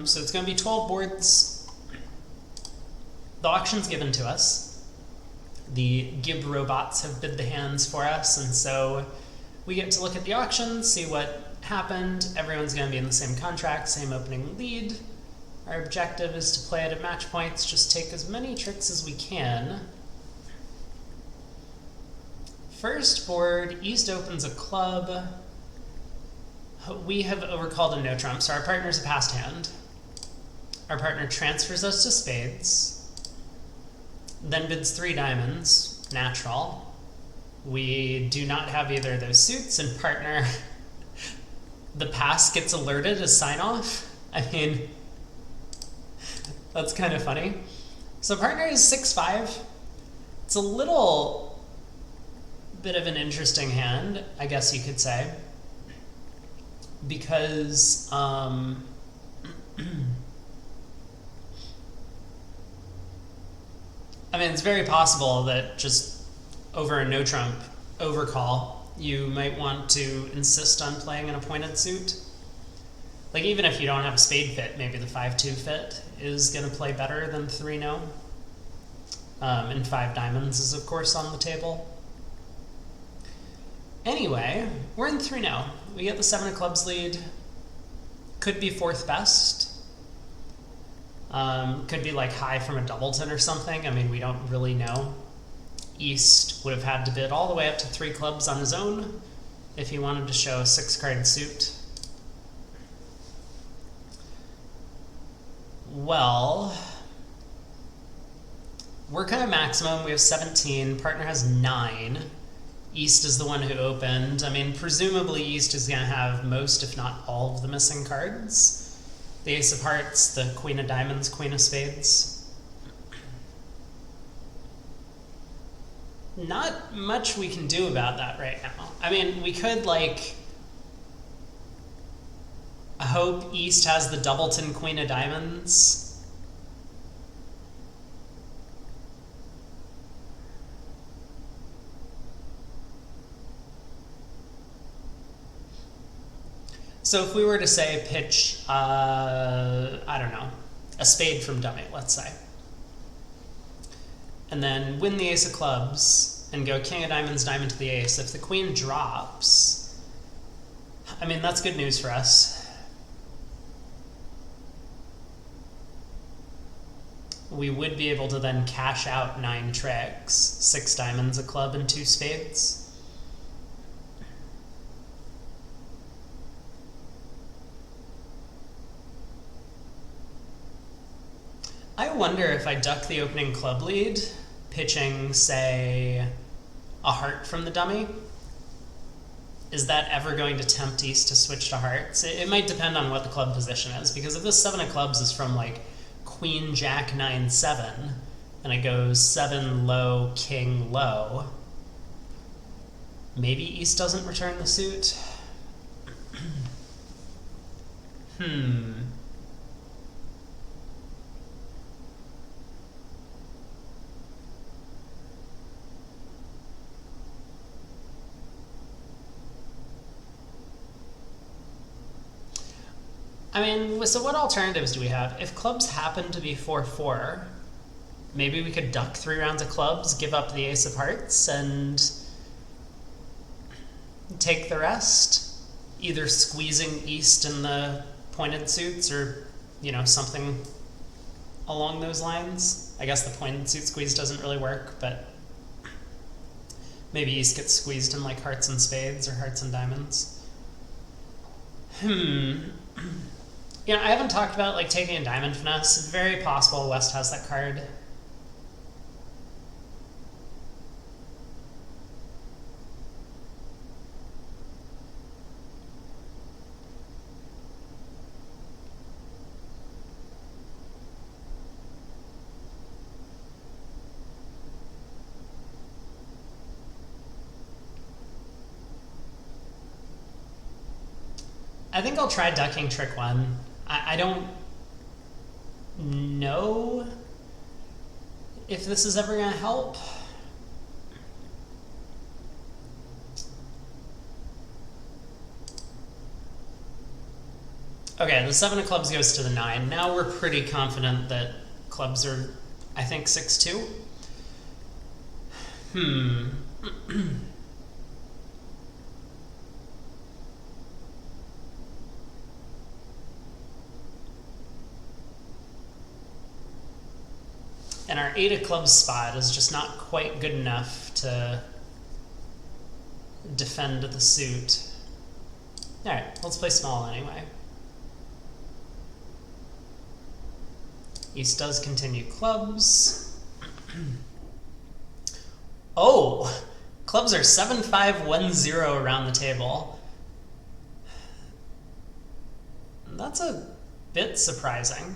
So it's going to be 12 boards. The auction's given to us. The Gib robots have bid the hands for us, and so we get to look at the auction, see what happened. Everyone's going to be in the same contract, same opening lead. Our objective is to play it at match points, just take as many tricks as we can. First board, East opens a club. We have overcalled a no trump, so our partner's a passed hand. Our partner transfers us to spades, then bids 3 diamonds, natural. We do not have either of those suits, and partner, the pass gets alerted as sign off. I mean, that's kind of funny. So partner is 6-5. It's a little bit of an interesting hand, I guess you could say, because I mean, it's very possible that just over a no trump overcall, you might want to insist on playing an appointed suit. Like, even if you don't have a spade fit, maybe the 5-2 fit is going to play better than 3-no. And 5 diamonds is, of course, on the table. Anyway, we're in 3-no. We get the 7 of clubs lead. Could be 4th best. Could be like high from a doubleton or something. I mean, we don't really know. East would have had to bid all the way up to 3 clubs on his own if he wanted to show a 6-card suit. Well, we're kind of maximum. We have 17. Partner has 9. East is the one who opened. I mean, presumably East is going to have most, if not all, of the missing cards. The ace of hearts, the queen of diamonds, queen of spades. Not much we can do about that right now. I mean, we could, like, hope East has the doubleton queen of diamonds. So if we were to say pitch, I don't know, a spade from dummy, let's say, and then win the ace of clubs and go king of diamonds, diamond to the ace, if the queen drops, I mean, that's good news for us. We would be able to then cash out 9 tricks, 6 diamonds, a club, and 2 spades. I wonder if I duck the opening club lead, pitching, say, a heart from the dummy. Is that ever going to tempt East to switch to hearts? It might depend on what the club position is, because if this 7 of clubs is from, like, queen, jack, 9, 7, and it goes 7 low, king low, maybe East doesn't return the suit. I mean, so what alternatives do we have? If clubs happen to be 4-4, maybe we could duck 3 rounds of clubs, give up the ace of hearts, and take the rest. Either squeezing East in the pointed suits or, you know, something along those lines. I guess the pointed suit squeeze doesn't really work, but maybe East gets squeezed in like hearts and spades or hearts and diamonds. You know, I haven't talked about, like, taking a diamond finesse. It's very possible West has that card. I think I'll try ducking trick 1. I don't know if this is ever going to help. Okay, the 7 of clubs goes to the 9. Now we're pretty confident that clubs are, I think, 6-2. And our 8 of clubs spot is just not quite good enough to defend the suit. Alright, let's play small anyway. East does continue clubs. Oh! Clubs are 7-5-1-0 around the table. That's a bit surprising.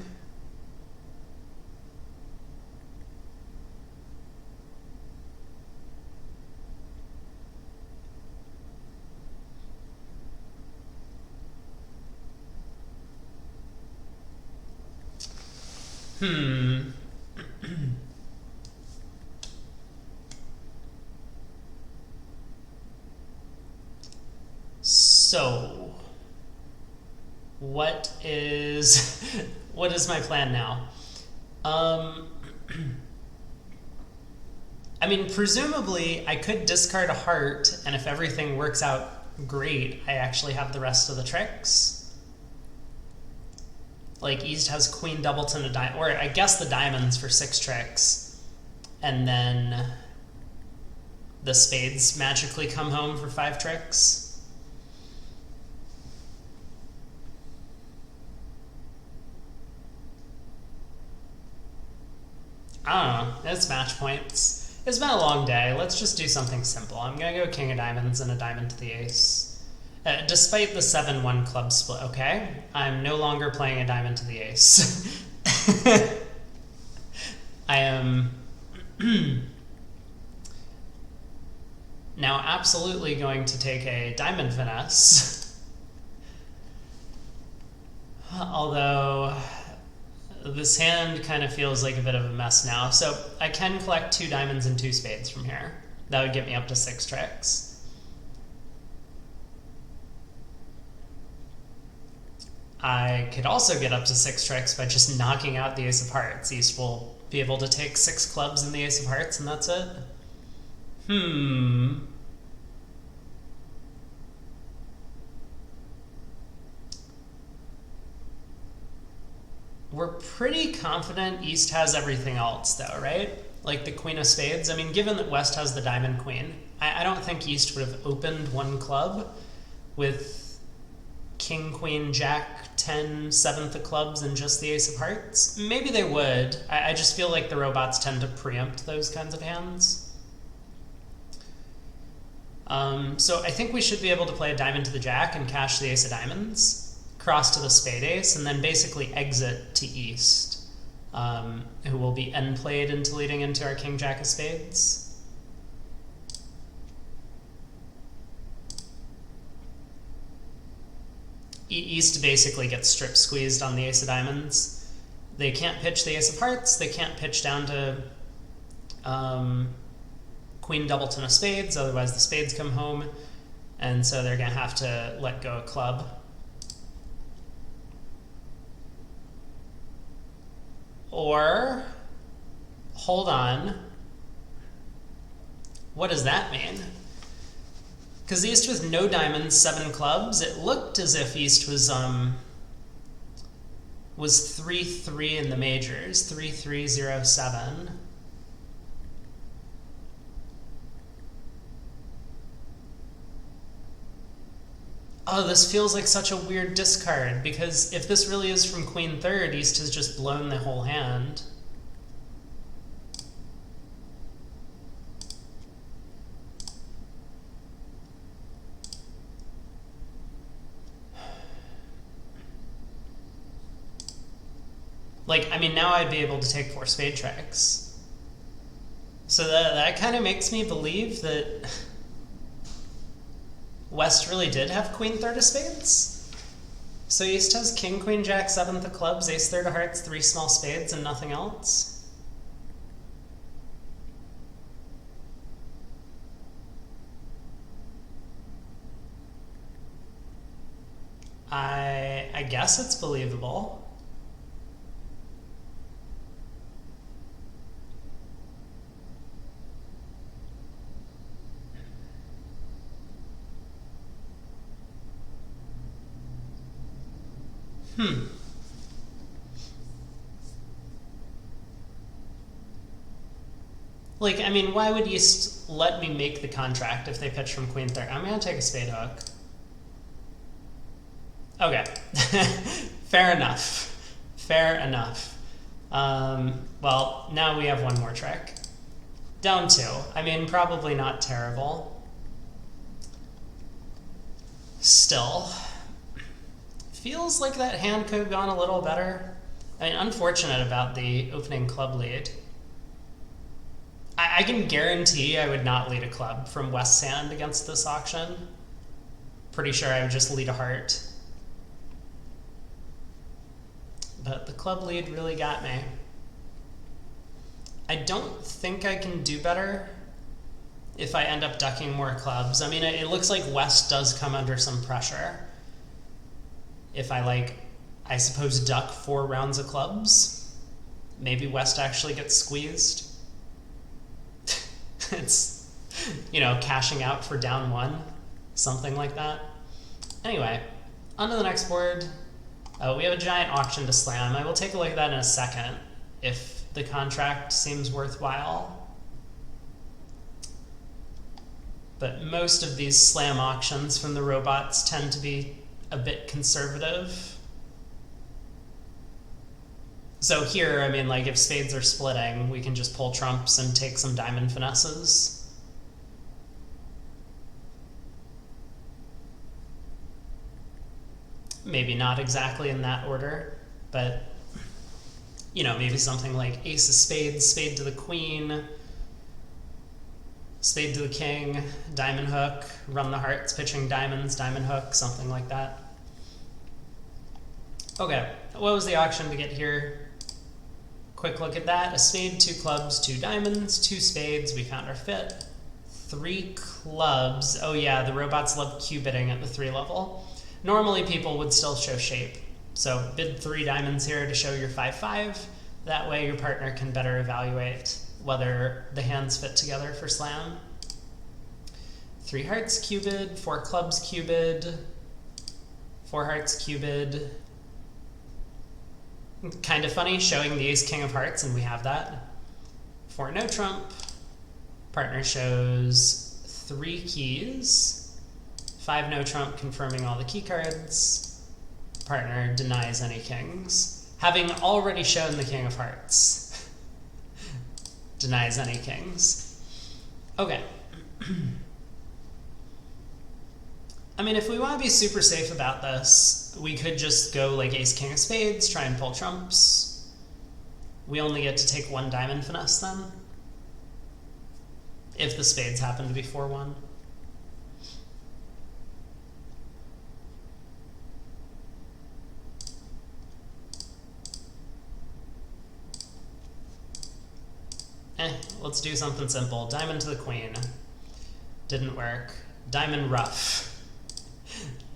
So, what is my plan now? I mean, presumably I could discard a heart, and if everything works out great, I actually have the rest of the tricks. Like, East has Queen Doubleton, or I guess the diamonds for 6 tricks, and then the spades magically come home for 5 tricks. I don't know. It's match points. It's been a long day. Let's just do something simple. I'm going to go King of Diamonds and a diamond to the ace. Despite the 7-1 club split, okay? I'm no longer playing a diamond to the ace. I am now absolutely going to take a diamond finesse. Although this hand kind of feels like a bit of a mess now. So I can collect 2 diamonds and 2 spades from here. That would get me up to 6 tricks. I could also get up to 6 tricks by just knocking out the ace of hearts. East will be able to take 6 clubs and the ace of hearts, and that's it. We're pretty confident East has everything else, though, right? Like the Queen of Spades. I mean, given that West has the Diamond Queen, I don't think East would have opened 1 club with King, Queen, Jack, 10, 7th of clubs, and just the ace of hearts. Maybe they would. I just feel like the robots tend to preempt those kinds of hands. So I think we should be able to play a diamond to the jack and cash the ace of diamonds, cross to the spade ace, and then basically exit to East, who will be end played into leading into our king jack of spades. East basically gets strip squeezed on the ace of diamonds. They can't pitch the ace of hearts. They can't pitch down to Queen Doubleton of spades, otherwise the spades come home, and so they're going to have to let go a club. Or, hold on, what does that mean? Because East with no diamonds, 7 clubs, it looked as if East was 3-3 in the majors, 3-3-0-7. Oh, this feels like such a weird discard, because if this really is from Queen Third, East has just blown the whole hand. Like, I mean, now I'd be able to take 4 spade tricks. So that kind of makes me believe that West really did have Queen Third of spades. So East has King, Queen, Jack, 7th of clubs, Ace Third of hearts, 3 small spades, and nothing else. I I guess it's believable. Like, I mean, why would East let me make the contract if they pitch from Queen 3? I'm going to take a spade hook. Okay. Fair enough. Fair enough. Well, now we have one more trick. Down 2. I mean, probably not terrible. Still. Feels like that hand could have gone a little better. I mean, unfortunate about the opening club lead. I can guarantee I would not lead a club from West Sand against this auction. Pretty sure I would just lead a heart. But the club lead really got me. I don't think I can do better if I end up ducking more clubs. I mean, it looks like West does come under some pressure. If I suppose, duck 4 rounds of clubs, maybe West actually gets squeezed. It's, cashing out for down 1, something like that. Anyway, on to the next board. We have a giant auction to slam. I will take a look at that in a second if the contract seems worthwhile. But most of these slam auctions from the robots tend to be a bit conservative. So here, I mean, like, if spades are splitting, we can just pull trumps and take some diamond finesses. Maybe not exactly in that order, but, maybe something like ace of spades, spade to the queen, spade to the king, diamond hook, run the hearts, pitching diamonds, diamond hook, something like that. Okay, what was the auction to get here? Quick look at that. A spade, 2 clubs, 2 diamonds, 2 spades. We found our fit. 3 clubs. Oh yeah, the robots love Q-bidding at the 3 level. Normally people would still show shape. So bid 3 diamonds here to show your 5-5. That way your partner can better evaluate whether the hands fit together for slam. 3 hearts Q-bid, 4 clubs Q-bid, 4 hearts Q-bid. Kind of funny, showing the ace king of hearts, and we have that. 4 no trump. Partner shows 3 keys. 5 no trump, confirming all the key cards. Partner denies any kings. Having already shown the king of hearts. Denies any kings. Okay. I mean, if we want to be super safe about this, we could just go like ace king of spades, try and pull trumps. We only get to take 1 diamond finesse then, if the spades happen to be 4-1. Let's do something simple. Diamond to the queen. Didn't work. Diamond rough.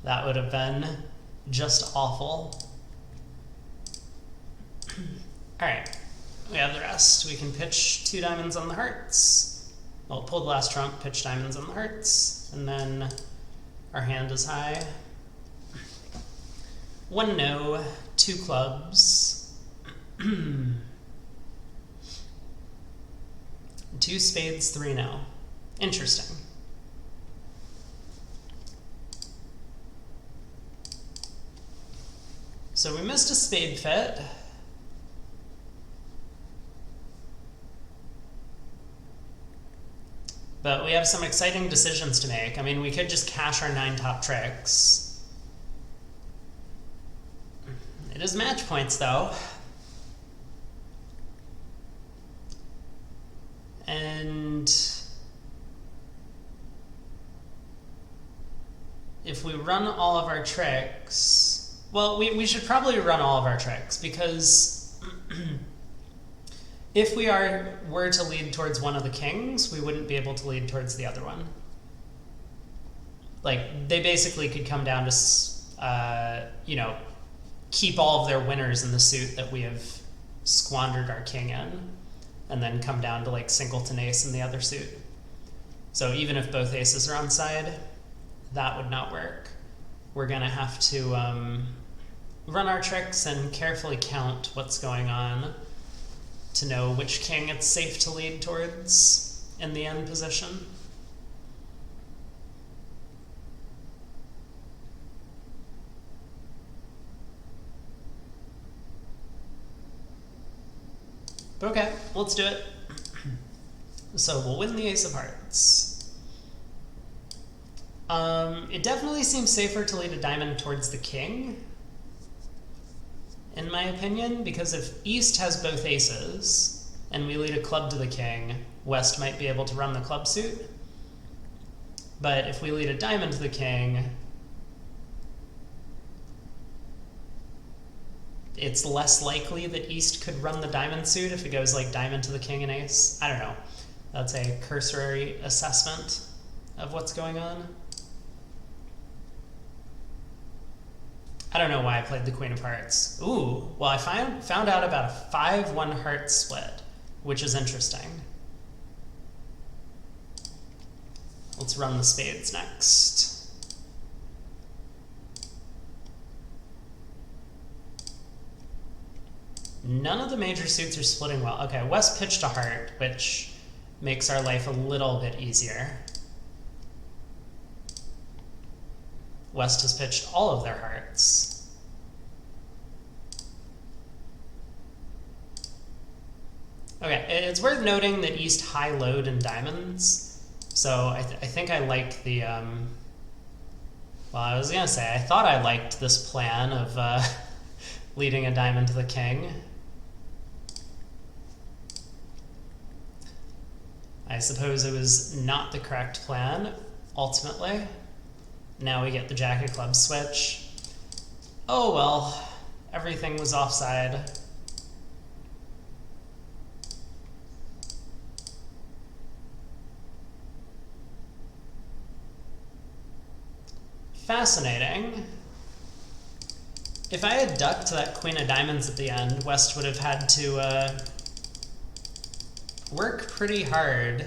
That would have been just awful. Alright, we have the rest. We can pitch 2 diamonds on the hearts. Well, pull the last trump, pitch diamonds on the hearts, and then our hand is high. 1 no, 2 clubs. 2 spades, 3 no. Interesting. So we missed a spade fit. But we have some exciting decisions to make. I mean, we could just cash our 9 top tricks. It is match points, though. And if we run all of our tricks... Well, we should probably run all of our tricks, because if we were to lead towards one of the kings, we wouldn't be able to lead towards the other one. Like, they basically could come down to, keep all of their winners in the suit that we have squandered our king in, and then come down to like singleton ace in the other suit. So even if both aces are on side, that would not work. We're gonna have to run our tricks and carefully count what's going on to know which king it's safe to lead towards in the end position. Okay, let's do it. So we'll win the ace of hearts. It definitely seems safer to lead a diamond towards the king, in my opinion, because if East has both aces and we lead a club to the king, West might be able to run the club suit. But if we lead a diamond to the king, it's less likely that East could run the diamond suit if it goes like diamond to the king and ace. I don't know. That's a cursory assessment of what's going on. I don't know why I played the queen of hearts. Ooh, well I found out about a 5-1 heart split, which is interesting. Let's run the spades next. None of the major suits are splitting well. Okay, West pitched a heart, which makes our life a little bit easier. West has pitched all of their hearts. Okay, it's worth noting that East high-load in diamonds, so I think I like the, well, I was gonna say, I thought I liked this plan of leading a diamond to the king. I suppose it was not the correct plan, ultimately. Now we get the jack of clubs switch. Oh well, everything was offside. Fascinating. If I had ducked that queen of diamonds at the end, West would have had to work pretty hard.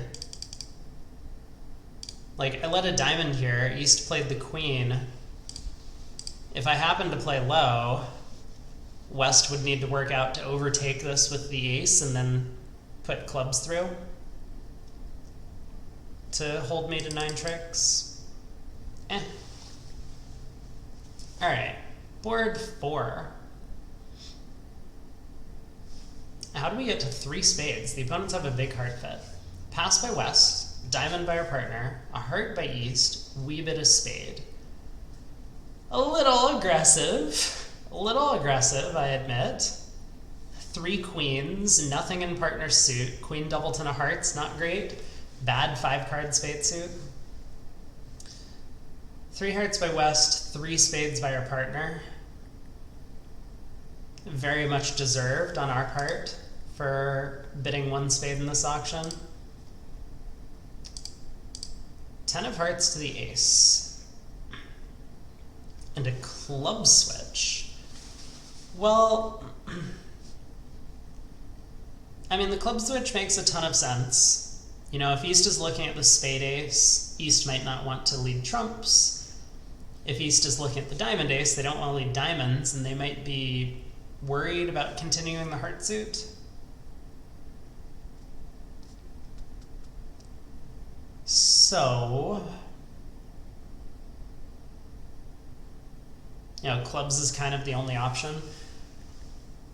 Like, I let a diamond here, East played the queen. If I happened to play low, West would need to work out to overtake this with the ace and then put clubs through to hold me to 9 tricks. Alright, board 4. How do we get to 3 spades? The opponents have a big heart fit. Pass by West, diamond by our partner, a heart by East, we bid a spade. A little aggressive, I admit. 3 queens, nothing in partner suit, queen doubleton of hearts, not great. Bad 5-card spade suit. 3 hearts by West, 3 spades by our partner. Very much deserved on our part for bidding 1 spade in this auction. 10 of hearts to the ace. And a club switch. Well, I mean, the club switch makes a ton of sense. You know, if East is looking at the spade ace, East might not want to lead trumps. If East is looking at the diamond ace, they don't want to lead diamonds, and they might be worried about continuing the heart suit. So, you know, clubs is kind of the only option.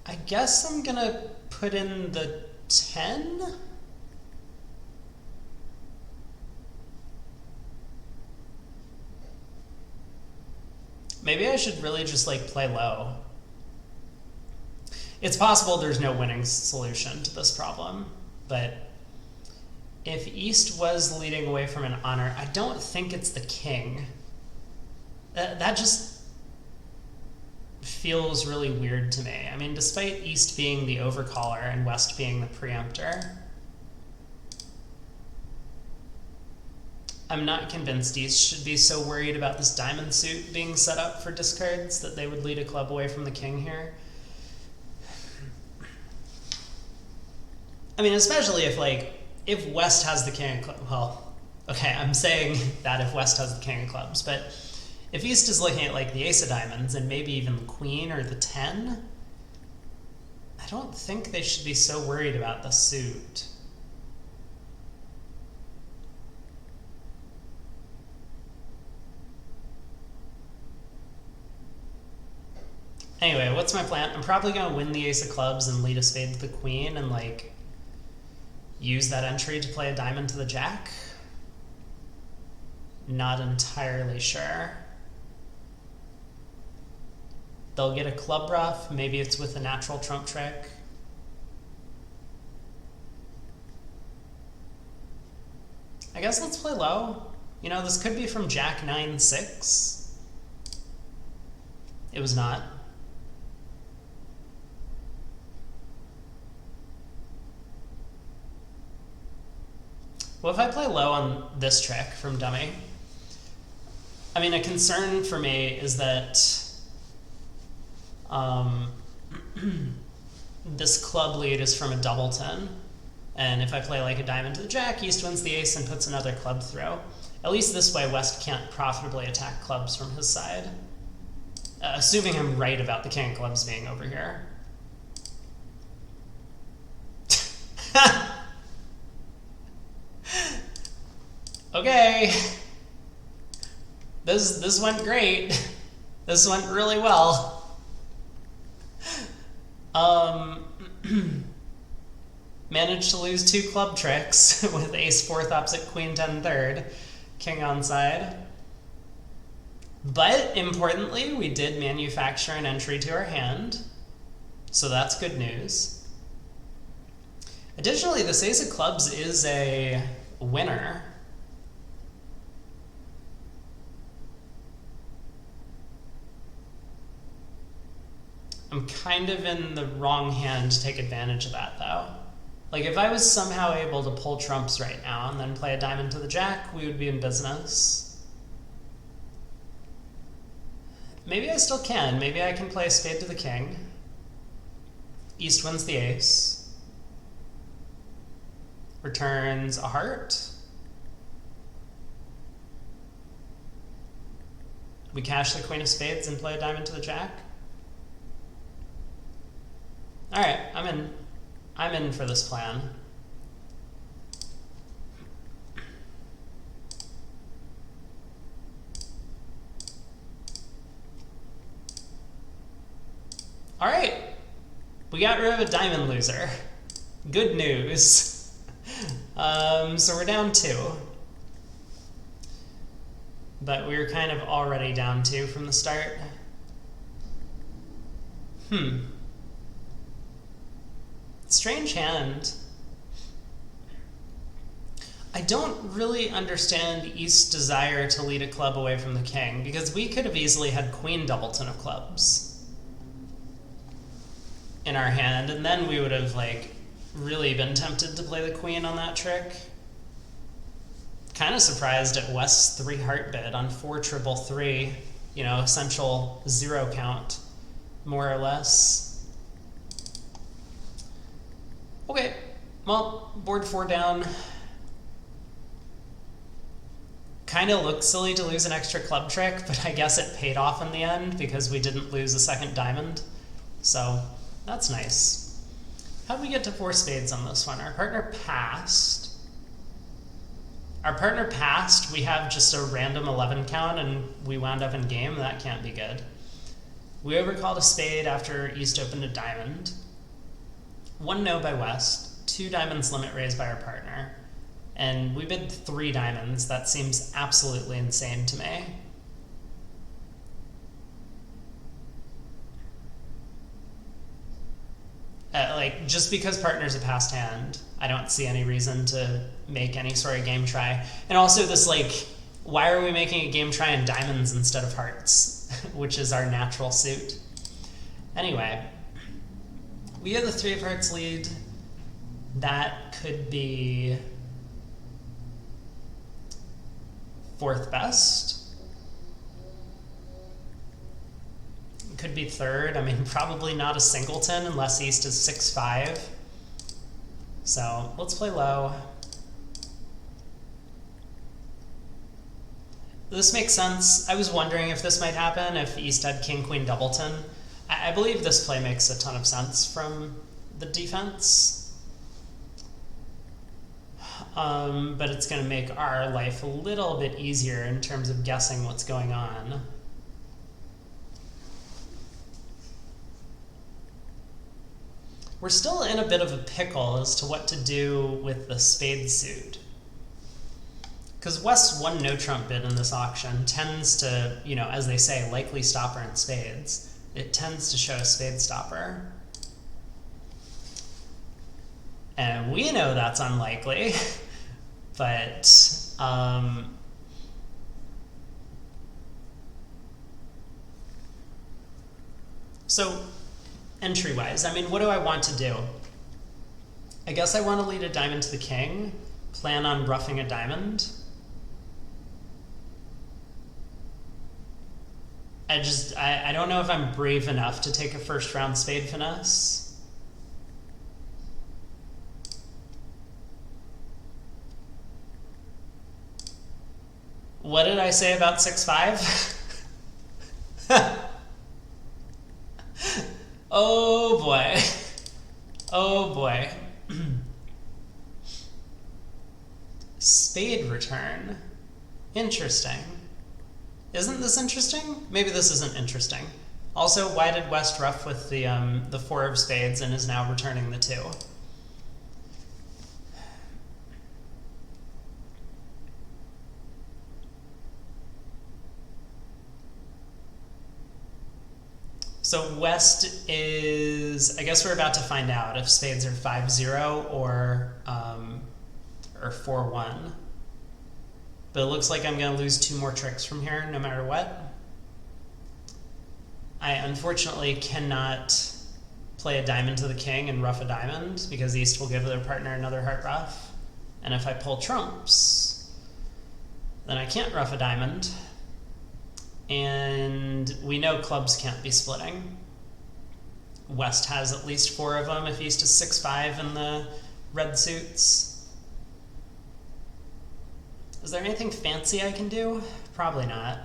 I guess I'm gonna put in the 10? Maybe I should really just like play low. It's possible there's no winning solution to this problem, but if East was leading away from an honor, I don't think it's the king. That just feels really weird to me. I mean, despite East being the overcaller and West being the preemptor, I'm not convinced East should be so worried about this diamond suit being set up for discards that they would lead a club away from the king here. I mean, especially if, like, if West has the king of clubs, well, okay, I'm saying that if West has the king of clubs, but if East is looking at, like, the ace of diamonds and maybe even the queen or the 10, I don't think they should be so worried about the suit. Anyway, what's my plan? I'm probably going to win the ace of clubs and lead a spade to the queen and, like, use that entry to play a diamond to the jack. Not entirely sure. They'll get a club ruff. Maybe it's with a natural trump trick. I guess let's play low. You know, this could be from jack 9-6. It was not. What if I play low on this trick from dummy? I mean, a concern for me is that this club lead is from a doubleton, and if I play like a diamond to the jack, East wins the ace and puts another club through. At least this way, West can't profitably attack clubs from his side. Assuming I'm right about the king of clubs being over here. Okay. This went great. This went really well. Managed to lose 2 club tricks with ace 4th opposite queen 10 3rd, king on side. But importantly, we did manufacture an entry to our hand, so that's good news. Additionally, this ace of clubs is a winner. I'm kind of in the wrong hand to take advantage of that, though. Like, if I was somehow able to pull trumps right now and then play a diamond to the jack, we would be in business. Maybe I still can. Maybe I can play a spade to the king. East wins the ace. Returns a heart. We cash the queen of spades and play a diamond to the jack. All right, I'm in for this plan. All right, we got rid of a diamond loser. Good news. So we're down 2. But we were kind of already down 2 from the start. Strange hand. I don't really understand East's desire to lead a club away from the king, because we could have easily had queen doubleton of clubs in our hand, and then we would have, like, really been tempted to play the queen on that trick. Kind of surprised at West's 3 heart bid on 4 triple 3, you know, essential 0 count, more or less. Okay, well, board 4 down. Kind of looks silly to lose an extra club trick, but I guess it paid off in the end because we didn't lose a second diamond. So that's nice. How'd we get to 4 spades on this one? Our partner passed. We have just a random 11 count and we wound up in game. That can't be good. We overcalled a spade after East opened a diamond. 1 no by West, 2 diamonds limit raised by our partner, and we bid 3 diamonds. That seems absolutely insane to me. Like, just because partner's a passed hand, I don't see any reason to make any sort of game try. And also this, like, why are we making a game try in diamonds instead of hearts, which is our natural suit? Anyway. We have the 3 of hearts lead. That could be fourth best. Could be third. I mean, probably not a singleton unless East is 6-5. So let's play low. This makes sense. I was wondering if this might happen, if East had King-Queen doubleton. I believe this play makes a ton of sense from the defense. But it's going to make our life a little bit easier in terms of guessing what's going on. We're still in a bit of a pickle as to what to do with the spade suit. Because West's one no-trump bid in this auction tends to, you know, as they say, likely stopper in spades. It tends to show a spade stopper. And we know that's unlikely, but so entry-wise, I mean, what do I want to do? I guess I want to lead a diamond to the king, plan on roughing a diamond. I don't know if I'm brave enough to take a first round spade finesse. What did I say about 6-5? Oh boy. Oh boy. Spade return. Interesting. Isn't this interesting? Maybe this isn't interesting. Also, why did West rough with the 4 of spades and is now returning the 2? So West is, I guess we're about to find out if spades are 5-0 or 4-1. But it looks like I'm going to lose 2 more tricks from here, no matter what. I unfortunately cannot play a diamond to the king and rough a diamond, because East will give their partner another heart rough. And if I pull trumps, then I can't rough a diamond. And we know clubs can't be splitting. West has at least 4 of them if East is 6-5 in the red suits. Is there anything fancy I can do? Probably not.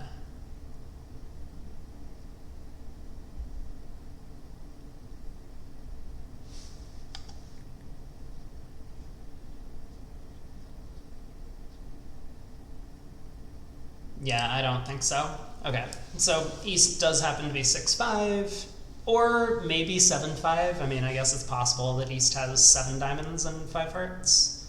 Yeah, I don't think so. Okay, so East does happen to be 6-5, or maybe 7-5. I mean, I guess it's possible that East has 7 diamonds and 5 hearts.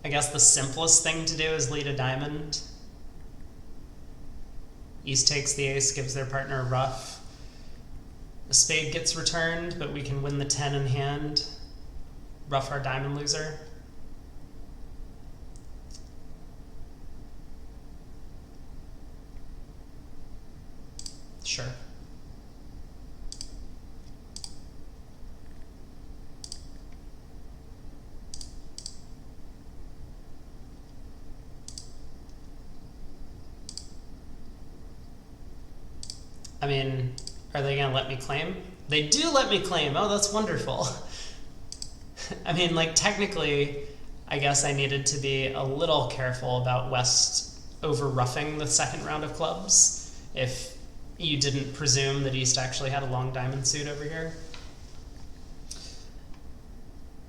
I guess the simplest thing to do is lead a diamond. East takes the ace, gives their partner a rough. The spade gets returned, but we can win the 10 in hand. Rough our diamond loser. Sure. I mean, are they going to let me claim? They do let me claim. Oh, that's wonderful. I mean, like, technically, I guess I needed to be a little careful about West over-roughing the second round of clubs if you didn't presume that East actually had a long diamond suit over here.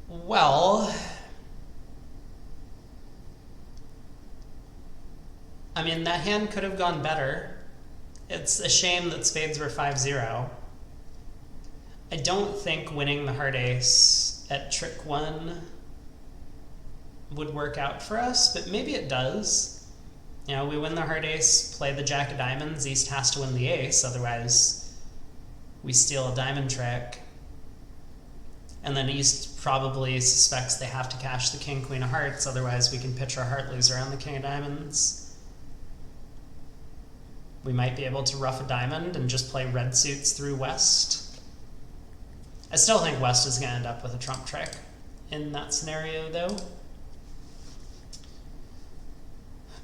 Well, I mean, that hand could have gone better. It's a shame that spades were 5-0. I don't think winning the heart ace at trick 1 would work out for us, but maybe it does. You know, we win the heart ace, play the jack of diamonds, East has to win the ace, otherwise we steal a diamond trick. And then East probably suspects they have to cash the king, queen of hearts, otherwise we can pitch our heart loser on the king of diamonds. We might be able to ruff a diamond and just play red suits through West. I still think West is going to end up with a trump trick in that scenario, though.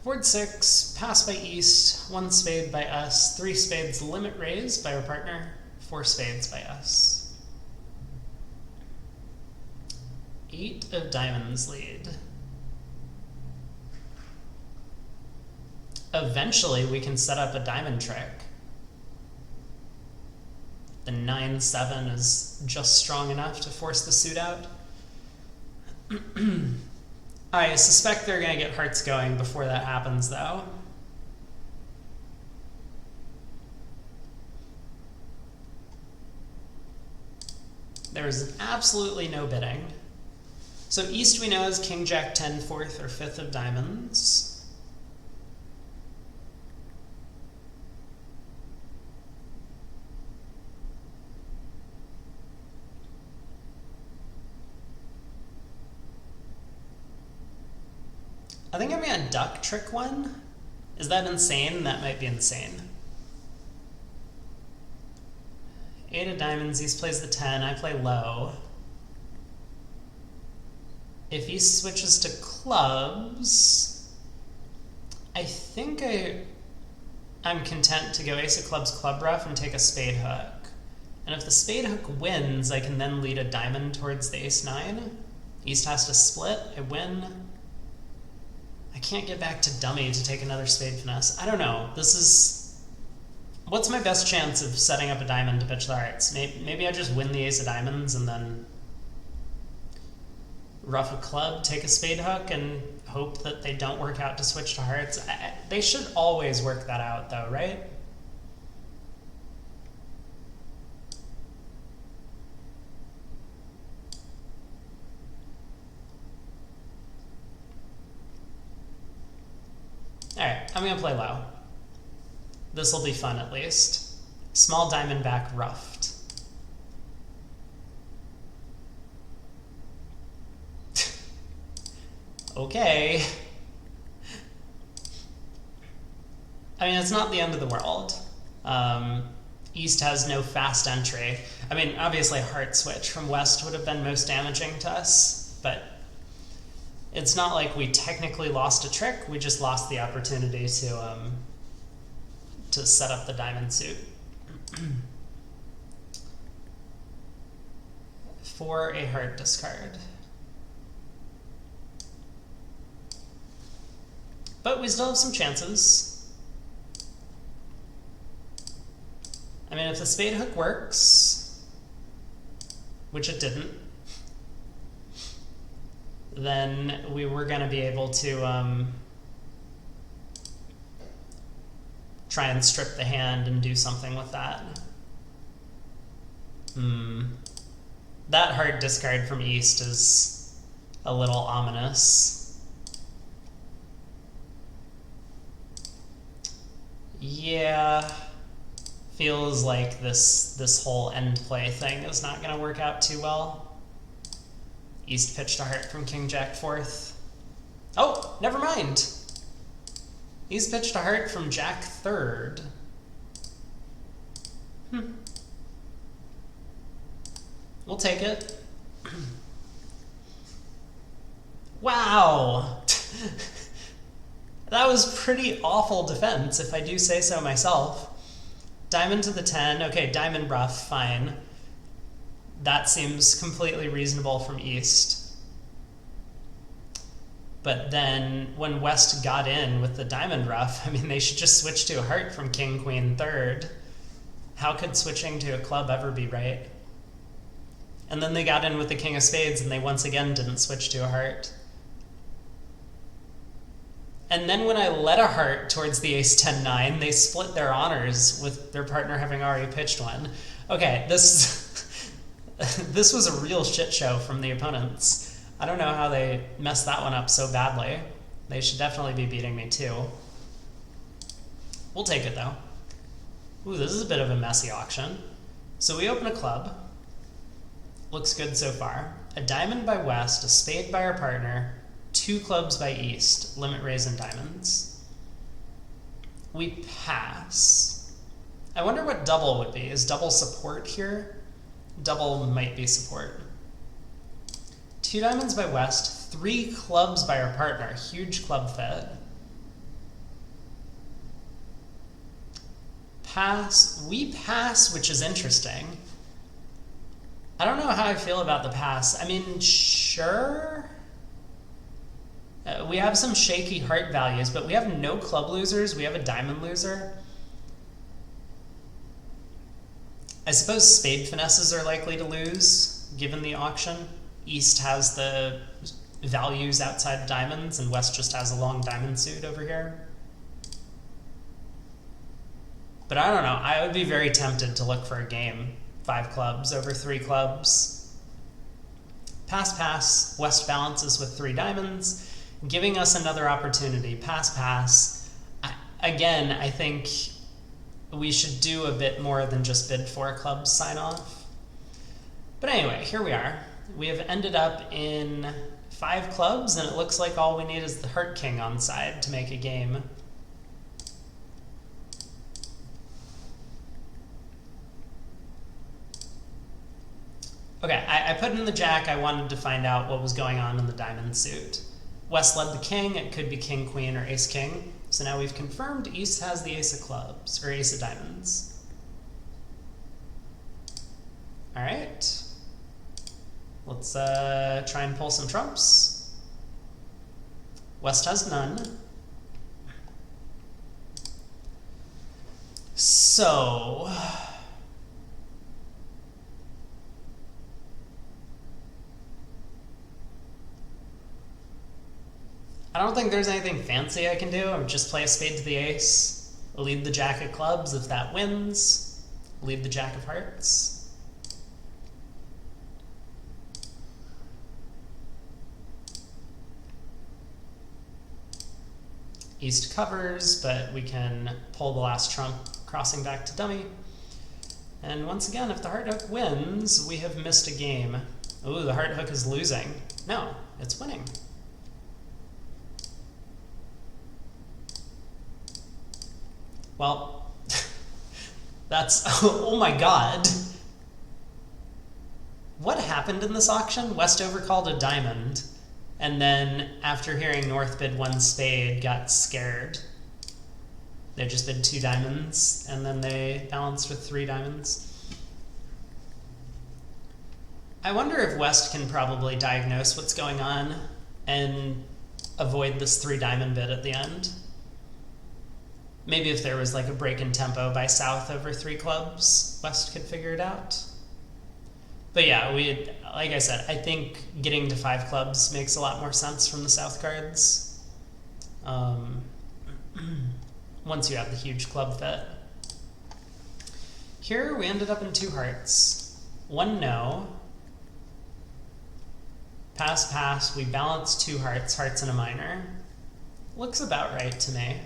Board 6, pass by East, 1 spade by us, 3 spades limit raise by our partner, 4 spades by us. 8 of diamonds lead. Eventually we can set up a diamond trick. The 9-7 is just strong enough to force the suit out. I suspect they're going to get hearts going before that happens, though. There's absolutely no bidding. So East we know is King, Jack, 10, 4th or 5th of diamonds. I think I'm going to duck trick 1. Is that insane? That might be insane. 8 of diamonds, East plays the 10, I play low. If East switches to clubs, I think I'm content to go ace of clubs, club rough, and take a spade hook. And if the spade hook wins, I can then lead a diamond towards the ace 9. East has to split, I win. I can't get back to dummy to take another spade finesse. I don't know. This is... What's my best chance of setting up a diamond to pitch the hearts? Maybe I just win the ace of diamonds and then ruff a club, take a spade hook, and hope that they don't work out to switch to hearts. They should always work that out, though, right? Alright, I'm going to play low. This will be fun, at least. Small diamond back ruffed. Okay. I mean, it's not the end of the world. East has no fast entry. I mean, obviously a heart switch from West would have been most damaging to us, but it's not like we technically lost a trick, we just lost the opportunity to set up the diamond suit. For a heart discard. But we still have some chances. I mean, if the spade hook works, which it didn't, then we were going to be able to try and strip the hand and do something with that. That hard discard from East is a little ominous. Yeah, feels like this whole end play thing is not going to work out too well. East pitched a heart from King, Jack, 4th. Oh, never mind. East pitched a heart from Jack, 3rd. We'll take it. Wow. That was pretty awful defense, if I do say so myself. Diamond to the 10. Okay, diamond rough, fine. That seems completely reasonable from East. But then when West got in with the diamond rough, I mean, they should just switch to a heart from King, Queen, 3rd. How could switching to a club ever be right? And then they got in with the King of Spades, and they once again didn't switch to a heart. And then when I led a heart towards the ace 10-9, they split their honors with their partner having already pitched one. Okay, this was a real shit show from the opponents. I don't know how they messed that one up so badly. They should definitely be beating me too. We'll take it though. Ooh, this is a bit of a messy auction. So we open a club. Looks good so far. A diamond by West, a spade by our partner, 2 clubs by East, limit raise and diamonds. We pass. I wonder what double would be. Is double support here? Double might be support. 2 diamonds by West, 3 clubs by our partner, huge club fit. Pass. We pass, which is interesting. I don't know how I feel about the pass. I mean, sure. We have some shaky heart values, but we have no club losers. We have a diamond loser. I suppose spade finesses are likely to lose, given the auction. East has the values outside of diamonds, and West just has a long diamond suit over here. But I don't know. I would be very tempted to look for a game. 5 clubs over 3 clubs. Pass, pass. West balances with 3 diamonds, giving us another opportunity. Pass, pass. Again, I think we should do a bit more than just bid 4 clubs sign off. But anyway, here we are. We have ended up in 5 clubs, and it looks like all we need is the Heart King on side to make a game. Okay, I put in the Jack. I wanted to find out what was going on in the diamond suit. West led the King. It could be King, Queen, or Ace, King. So now we've confirmed East has the Ace of Clubs, or Ace of Diamonds. All right. Let's try and pull some trumps. West has none. So I don't think there's anything fancy I can do. I would just play a spade to the ace, lead the Jack of Clubs if that wins, lead the Jack of Hearts. East covers, but we can pull the last trump, crossing back to dummy. And once again, if the heart hook wins, we have missed a game. Ooh, the heart hook is losing. No, it's winning. Well, that's, oh my god. What happened in this auction? West overcalled a diamond, and then after hearing North bid 1 spade, got scared. They just bid 2 diamonds, and then they balanced with 3 diamonds. I wonder if West can probably diagnose what's going on and avoid this 3 diamond bid at the end. Maybe if there was like a break in tempo by South over 3 clubs, West could figure it out. But yeah, like I said, I think getting to 5 clubs makes a lot more sense from the South cards. Once you have the huge club fit. Here we ended up in 2 hearts. 1 no. Pass, pass. We balanced 2 hearts, hearts and a minor. Looks about right to me.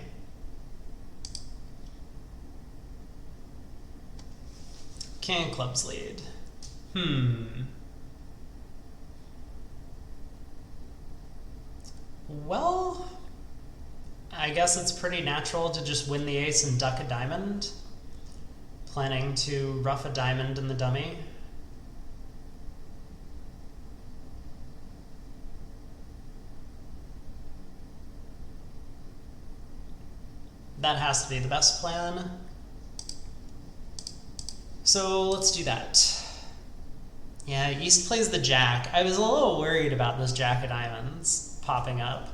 King of Clubs lead. Well, I guess it's pretty natural to just win the ace and duck a diamond. Planning to rough a diamond in the dummy. That has to be the best plan. So let's do that. Yeah, East plays the Jack. I was a little worried about this Jack of Diamonds popping up,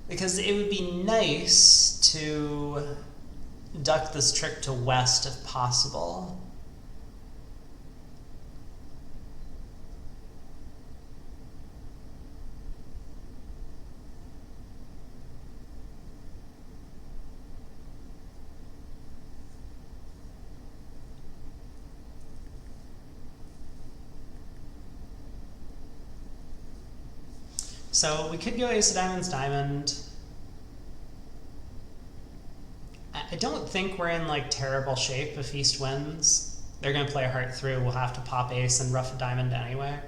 because it would be nice to duck this trick to West if possible. So we could go Ace of Diamonds, Diamond. I don't think we're in like terrible shape if East wins. They're going to play a heart through. We'll have to pop ace and ruff a diamond anyway.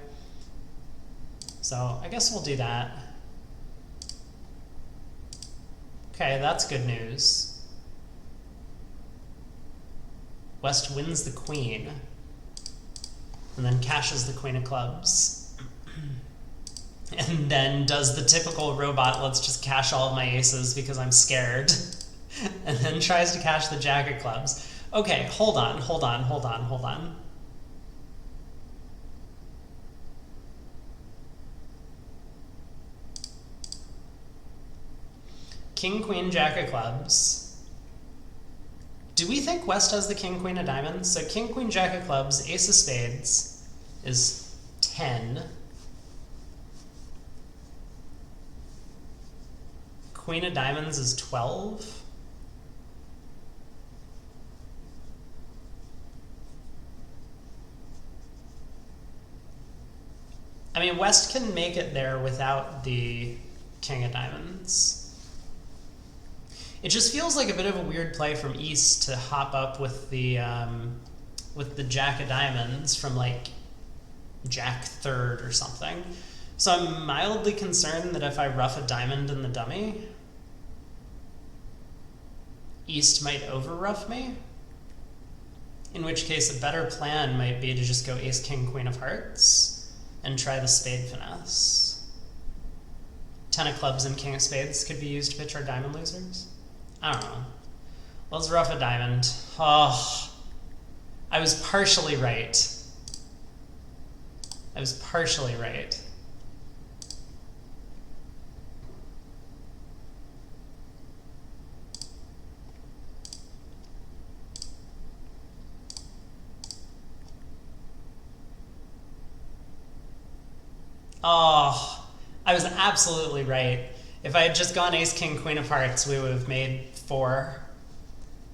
So I guess we'll do that. Okay, that's good news. West wins the queen. And then cashes the queen of clubs. And then does the typical robot, let's just cash all of my aces because I'm scared. And then tries to cash the jack of clubs. Okay, hold on. King, queen, jack of clubs. Do we think West has the king, queen of diamonds? So king, queen, jack of clubs, ace of spades is 10. Queen of diamonds is 12. I mean, West can make it there without the king of diamonds. It just feels like a bit of a weird play from East to hop up with the jack of diamonds from like jack third or something. So I'm mildly concerned that if I ruff a diamond in the dummy, East might over-ruff me. In which case a better plan might be to just go ace, king, queen of hearts and try the spade finesse. 10 of clubs and king of spades could be used to pitch our diamond losers. I don't know. Let's ruff a diamond. Oh, I was partially right. Oh, I was absolutely right. If I had just gone ace, king, queen of hearts, we would have made 4.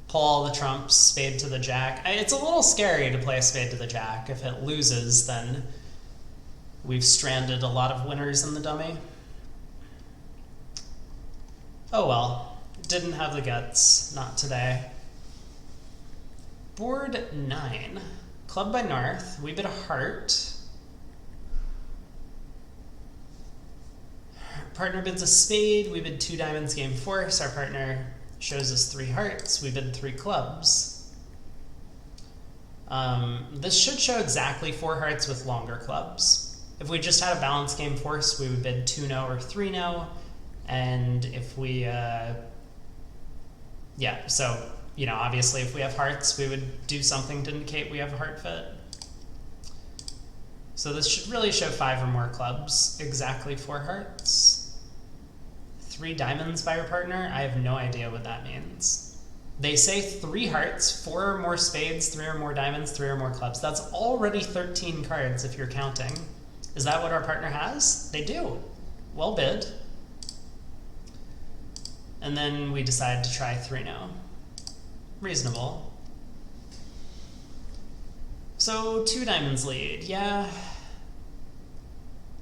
Pull all the trumps, spade to the jack. It's a little scary to play a spade to the jack. If it loses, then we've stranded a lot of winners in the dummy. Oh well, didn't have the guts, not today. Board 9. Club by North, we bid a heart. Partner bids a spade, we bid 2 diamonds, game force. Our partner shows us 3 hearts, we bid 3 clubs. This should show exactly 4 hearts with longer clubs. If we just had a balanced game force, we would bid 2-no or 3-no. And if we, yeah, so, you know, obviously if we have hearts, we would do something to indicate we have a heart fit. So this should really show 5 or more clubs, exactly 4 hearts. 3 diamonds by your partner, I have no idea what that means. They say 3 hearts, 4 or more spades, 3 or more diamonds, 3 or more clubs. That's already 13 cards if you're counting. Is that what our partner has? They do. Well bid. And then we decide to try 3-no. Reasonable. So 2 diamonds lead, yeah.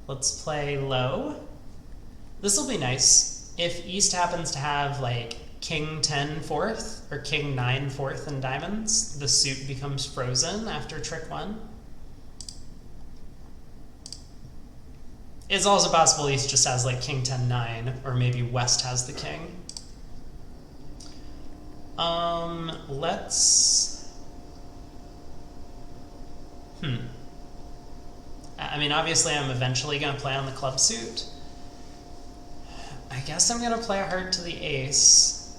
Let's play low. This will be nice. If East happens to have like king 10 fourth or king 9 fourth in diamonds, the suit becomes frozen after trick 1. It's also possible East just has like king 10 9, or maybe West has the king. Let's... I mean, obviously I'm eventually going to play on the club suit. I guess I'm going to play a heart to the ace.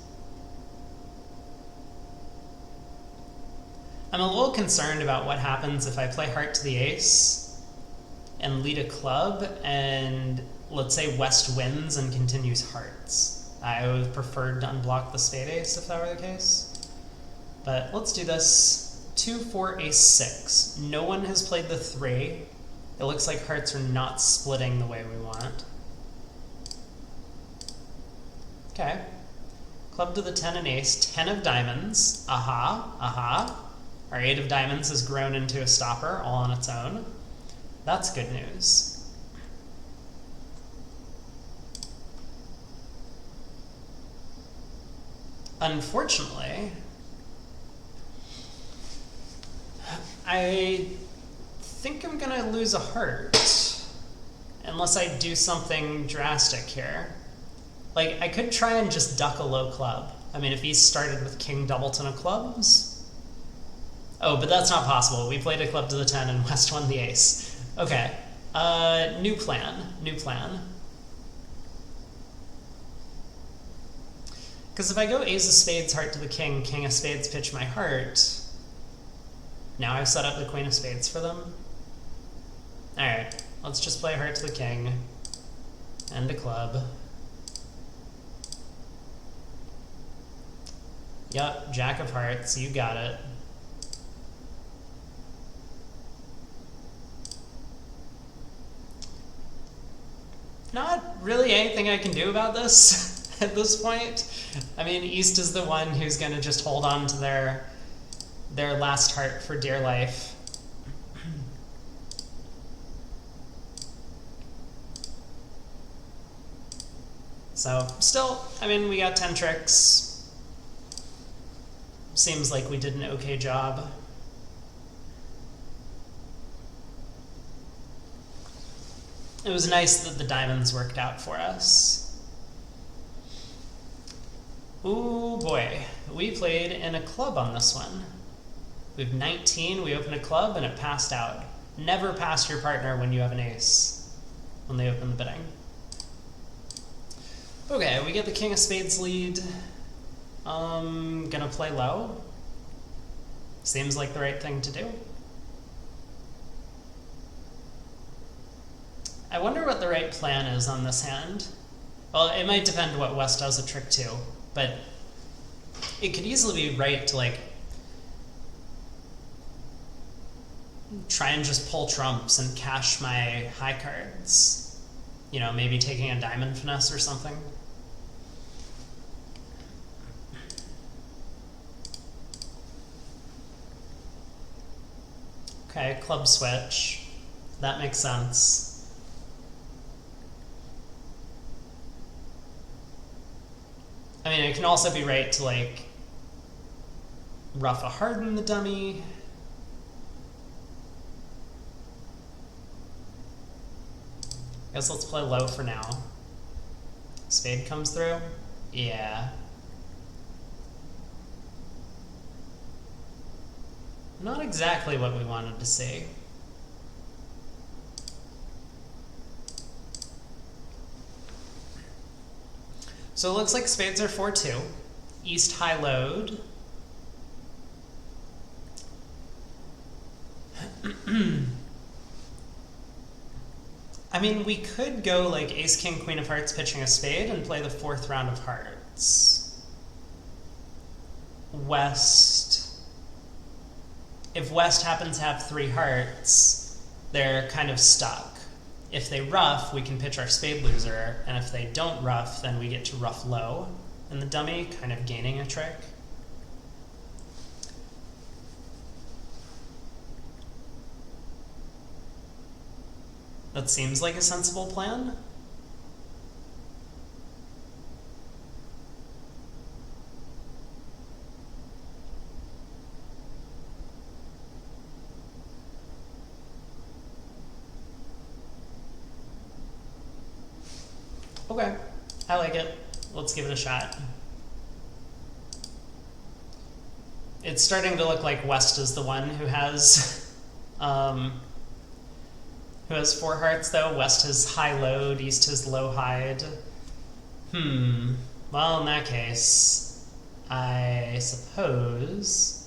I'm a little concerned about what happens if I play heart to the ace and lead a club, and let's say West wins and continues hearts. I would have preferred to unblock the spade ace if that were the case. But let's do this. 2, 4, ace, 6. No one has played the 3. It looks like hearts are not splitting the way we want. Okay. Club to the 10 and ace. 10 of diamonds. Aha, aha. Our 8 of diamonds has grown into a stopper all on its own. That's good news. Unfortunately, I think I'm gonna lose a heart. Unless I do something drastic here. Like, I could try and just duck a low club. I mean, if he started with king doubleton of clubs. Oh, but that's not possible. We played a club to the 10 and West won the ace. Okay. New plan. New plan. Because if I go ace of spades, heart to the king, king of spades, pitch my heart, now I've set up the queen of spades for them. Alright, let's just play heart to the king, and a club. Yup, jack of hearts, you got it. Not really anything I can do about this at this point. I mean, East is the one who's going to just hold on to their last heart for dear life. So, still, I mean, we got 10 tricks. Seems like we did an okay job. It was nice that the diamonds worked out for us. Ooh boy, we played in a club on this one. We have 19, we opened a club and it passed out. Never pass your partner when you have an ace, when they open the bidding. Okay, we get the king of spades lead. Gonna play low. Seems like the right thing to do. I wonder what the right plan is on this hand. Well, it might depend what West does a trick to, but it could easily be right to like try and just pull trumps and cash my high cards. You know, maybe taking a diamond finesse or something. Okay, club switch. That makes sense. I mean, it can also be right to, like, rough a harden the dummy. I guess let's play low for now. Spade comes through? Yeah. Not exactly what we wanted to see. So it looks like spades are 4-2. East high load. I mean, we could go like ace, king, queen of hearts, pitching a spade, and play the 4th round of hearts. West. If West happens to have 3 hearts, they're kind of stuck. If they ruff, we can pitch our spade loser, and if they don't ruff, then we get to ruff low in the dummy, kind of gaining a trick. That seems like a sensible plan. Okay, I like it. Let's give it a shot. It's starting to look like West is the one who has 4 hearts though. West has high load, East has low hide. Well, in that case, I suppose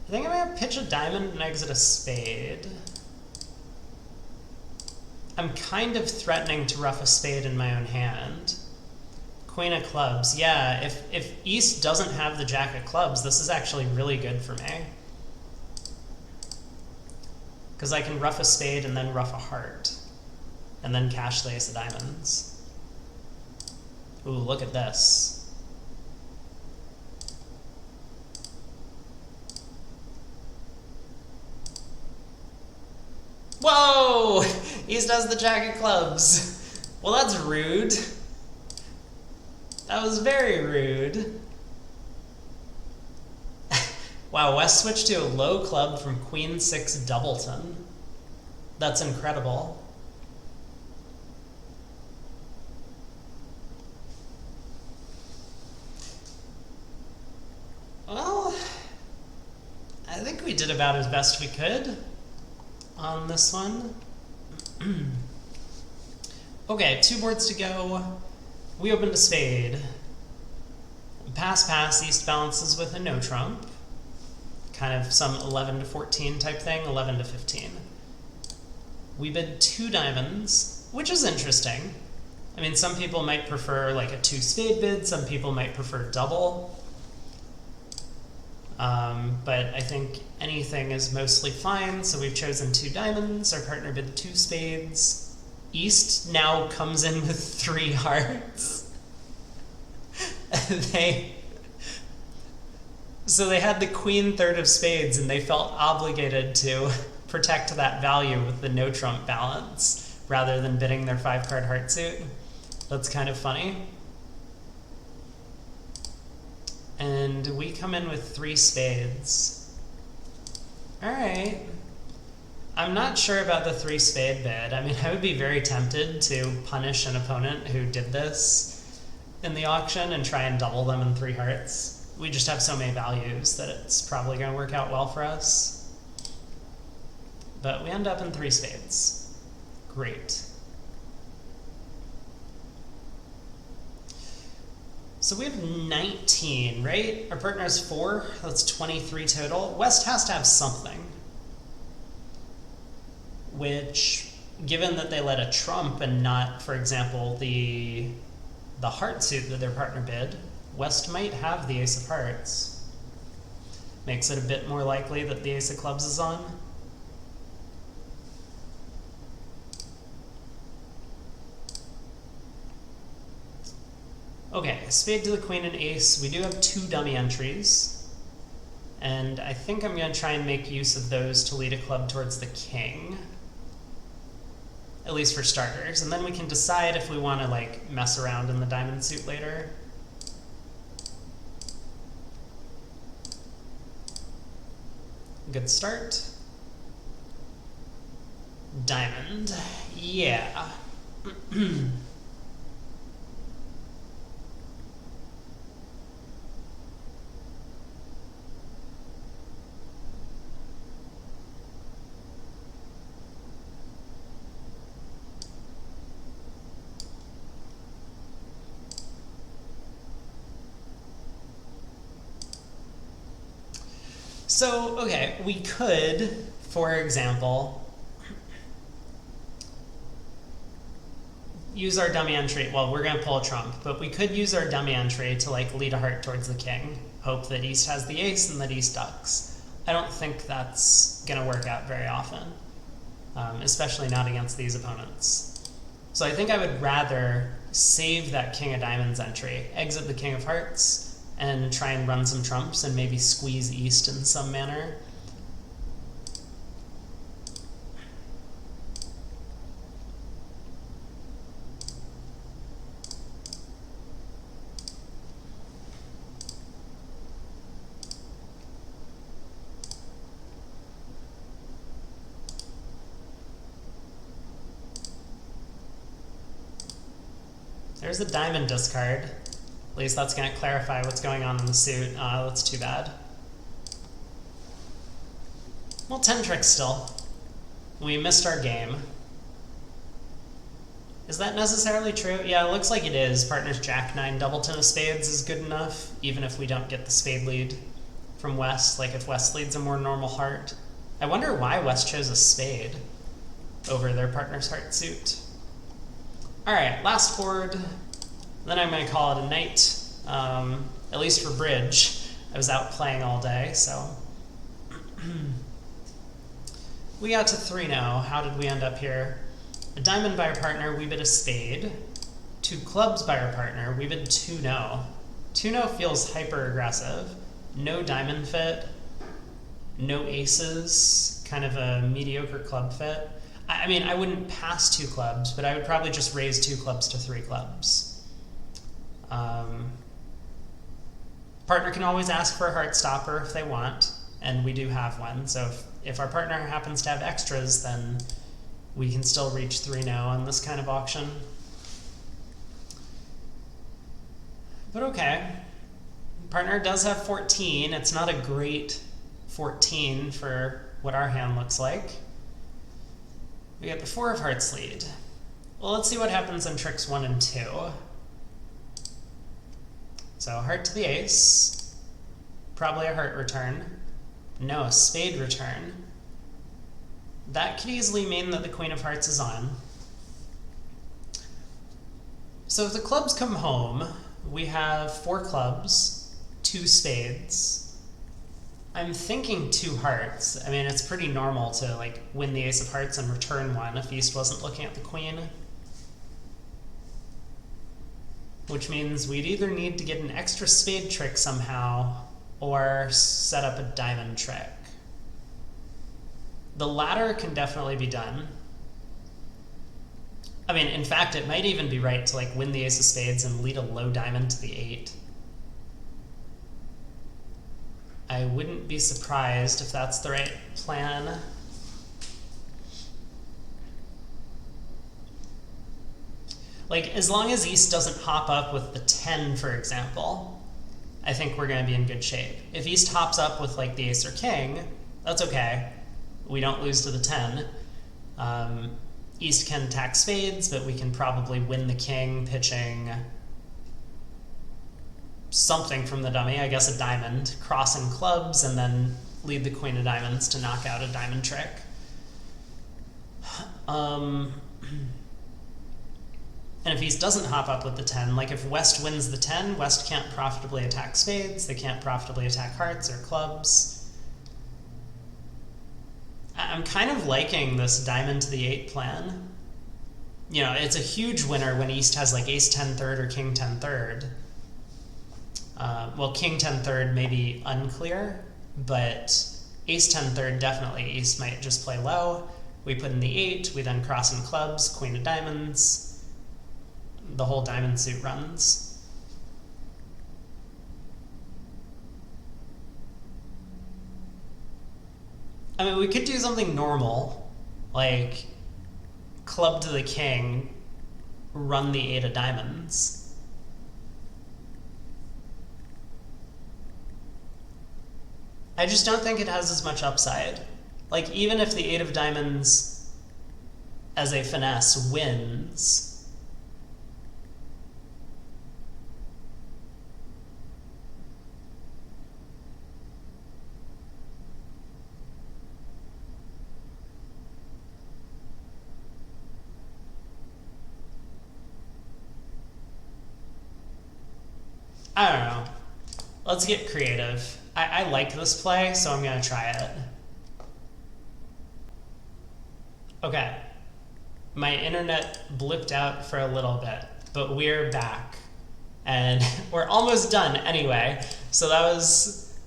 I think I'm gonna pitch a diamond and exit a spade. I'm kind of threatening to ruff a spade in my own hand. Queen of clubs. Yeah, if East doesn't have the Jack of clubs, this is actually really good for me. Because I can ruff a spade and then ruff a heart. And then cash the ace of diamonds. Ooh, look at this. Whoa! East has the Jack of clubs. Well, that's rude. That was very rude. Wow, West switched to a low club from Queen 6 Doubleton. That's incredible. Well, I think we did about as best we could on this one. Okay, 2 boards to go. We opened a spade. Pass, pass, East balances with a no trump. Kind of some 11 to 14 type thing, 11 to 15. We bid 2 diamonds, which is interesting. I mean, some people might prefer like a 2 spade bid, some people might prefer double. But I think anything is mostly fine, so we've chosen 2 diamonds, our partner bid 2 spades. East now comes in with 3 hearts. So they had the queen 3rd of spades, and they felt obligated to protect that value with the no trump balance, rather than bidding their 5-card heart suit. That's kind of funny. And we come in with 3 spades. Alright. I'm not sure about the 3 spade bid. I mean, I would be very tempted to punish an opponent who did this in the auction and try and double them in 3 hearts. We just have so many values that it's probably going to work out well for us. But we end up in 3 spades. Great. So we have 19, right? Our partner has 4. That's 23 total. West has to have something. Which, given that they let a trump and not, for example, the heart suit that their partner bid, West might have the ace of hearts. Makes it a bit more likely that the ace of clubs is on. Okay, spade to the queen and ace. We do have 2 dummy entries. And I think I'm going to try and make use of those to lead a club towards the king. At least for starters. And then we can decide if we want to like mess around in the diamond suit later. Good start. Diamond. Yeah. So, okay, we could, for example, use our dummy entry. Well, we're going to pull a trump, but we could use our dummy entry to like lead a heart towards the king. Hope that East has the ace and that East ducks. I don't think that's going to work out very often, especially not against these opponents. So I think I would rather save that king of diamonds entry, exit the king of hearts, and try and run some trumps and maybe squeeze East in some manner. There's a diamond discard. At least that's going to clarify what's going on in the suit. That's too bad. Well, 10 tricks still. We missed our game. Is that necessarily true? Yeah, it looks like it is. Partners Jack 9 Doubleton of spades is good enough, even if we don't get the spade lead from West, like if West leads a more normal heart. I wonder why West chose a spade over their partner's heart suit. Alright, last board. Then I'm going to call it a night, at least for bridge. I was out playing all day, so. We got to 3-0. How did we end up here? A diamond by our partner, we bid a spade. 2 clubs by our partner, we bid 2-0. 2-0 feels hyper aggressive. No diamond fit, no aces, kind of a mediocre club fit. I mean, I wouldn't pass 2 clubs, but I would probably just raise 2 clubs to 3 clubs. Partner can always ask for a heart stopper if they want, and we do have one. So if our partner happens to have extras, then we can still reach 3-0 on this kind of auction. But okay. Partner does have 14. It's not a great 14 for what our hand looks like. We got the 4 of hearts lead. Well, let's see what happens in tricks 1 and 2. So heart to the ace. Probably a heart return. No, a spade return. That could easily mean that the queen of hearts is on. So if the clubs come home, we have 4 clubs, 2 spades. I'm thinking 2 hearts. I mean, it's pretty normal to like win the ace of hearts and return 1 if East wasn't looking at the queen. Which means we'd either need to get an extra spade trick somehow or set up a diamond trick. The latter can definitely be done. I mean, in fact, it might even be right to like win the ace of spades and lead a low diamond to the 8. I wouldn't be surprised if that's the right plan. Like, as long as East doesn't hop up with the 10, for example, I think we're going to be in good shape. If East hops up with like the ace or king, that's okay. We don't lose to the 10. East can attack spades, but we can probably win the king pitching something from the dummy, I guess a diamond, crossing clubs, and then lead the queen of diamonds to knock out a diamond trick. And if East doesn't hop up with the 10, like if West wins the 10, West can't profitably attack spades, they can't profitably attack hearts or clubs. I'm kind of liking this diamond to the 8 plan. You know, it's a huge winner when East has like ace 10 third or king 10 third. Well, king 10 third may be unclear, but ace 10 third definitely East might just play low. We put in the 8, we then cross in clubs, queen of diamonds. The whole diamond suit runs. I mean, we could do something normal, like club to the king, run the 8 of diamonds. I just don't think it has as much upside. Like, even if the 8 of diamonds as a finesse wins, I don't know. Let's get creative. I like this play, so I'm going to try it. Okay. My internet blipped out for a little bit, but we're back. And we're almost done anyway. So that was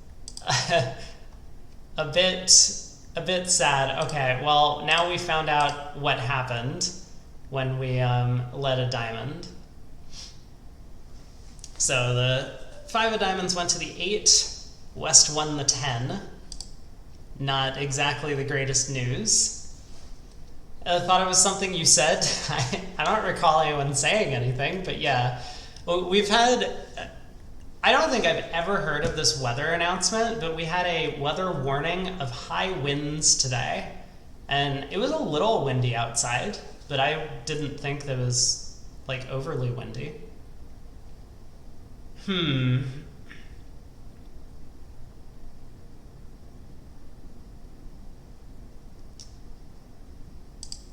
a bit sad. Okay, well, now we found out what happened when we led a diamond. So the 5 of diamonds went to the 8. West won the 10. Not exactly the greatest news. I thought it was something you said. I don't recall anyone saying anything, but yeah. Well, we've had... I don't think I've ever heard of this weather announcement, but we had a weather warning of high winds today. And it was a little windy outside, but I didn't think that it was, like, overly windy.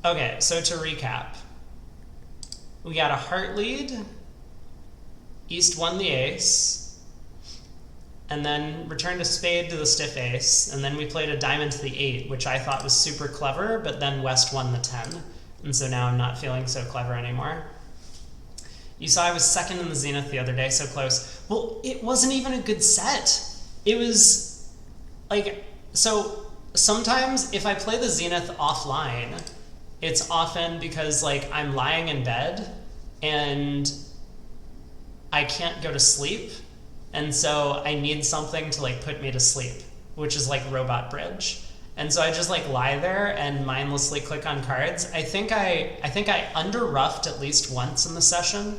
Okay, so to recap, we got a heart lead, East won the ace, and then returned a spade to the stiff ace, and then we played a diamond to the 8, which I thought was super clever, but then West won the 10, and so now I'm not feeling so clever anymore. You saw I was second in the Zenith the other day, so close. Well, it wasn't even a good set. It was, like, so sometimes if I play the Zenith offline, it's often because, like, I'm lying in bed and I can't go to sleep, and so I need something to, like, put me to sleep, which is like Robot Bridge. And so I just, like, lie there and mindlessly click on cards. I think I under-ruffed at least once in the session,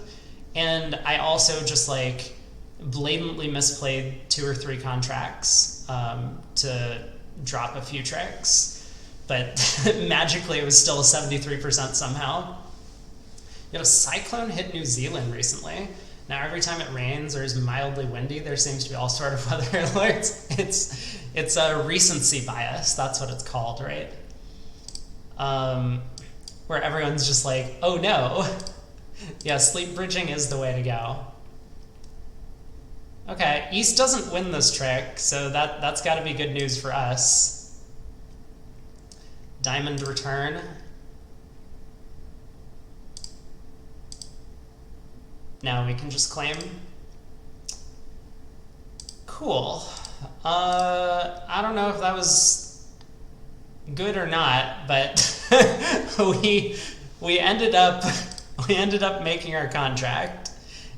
and I also just, like, blatantly misplayed 2 or 3 contracts to drop a few tricks. But magically it was still a 73% somehow. You know, cyclone hit New Zealand recently. Now every time it rains or is mildly windy, there seems to be all sort of weather alerts. It's a recency bias, that's what it's called, right? Where everyone's just like, oh no. Yeah, sleep bridging is the way to go. Okay, East doesn't win this trick, so that's gotta be good news for us. Diamond return. Now we can just claim. Cool. I don't know if that was good or not, but we ended up making our contract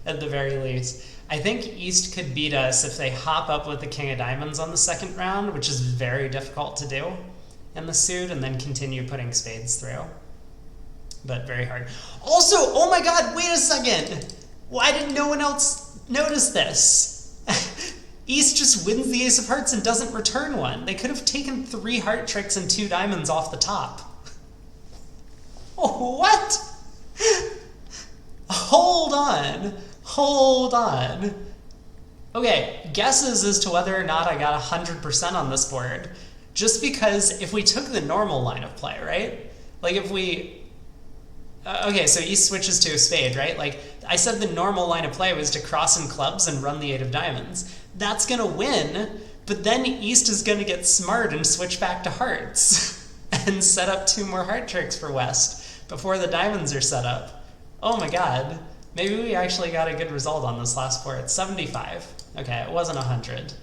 at the very least. I think East could beat us if they hop up with the King of Diamonds on the second round, which is very difficult to do in the suit, and then continue putting spades through. But very hard. Also, oh my god, wait a second! Why did no one else notice this? East just wins the Ace of Hearts and doesn't return one. They could have taken 3 heart tricks and 2 diamonds off the top. Oh, what? Hold on. Hold on. Okay, guesses as to whether or not I got 100% on this board. Just because if we took the normal line of play, right? Like if we... okay, so East switches to a spade, right? Like, I said the normal line of play was to cross in clubs and run the 8 of diamonds. That's gonna win, but then East is gonna get smart and switch back to hearts and set up 2 more heart tricks for West before the diamonds are set up. Oh my god. Maybe we actually got a good result on this last board. It's 75. Okay, it wasn't 100.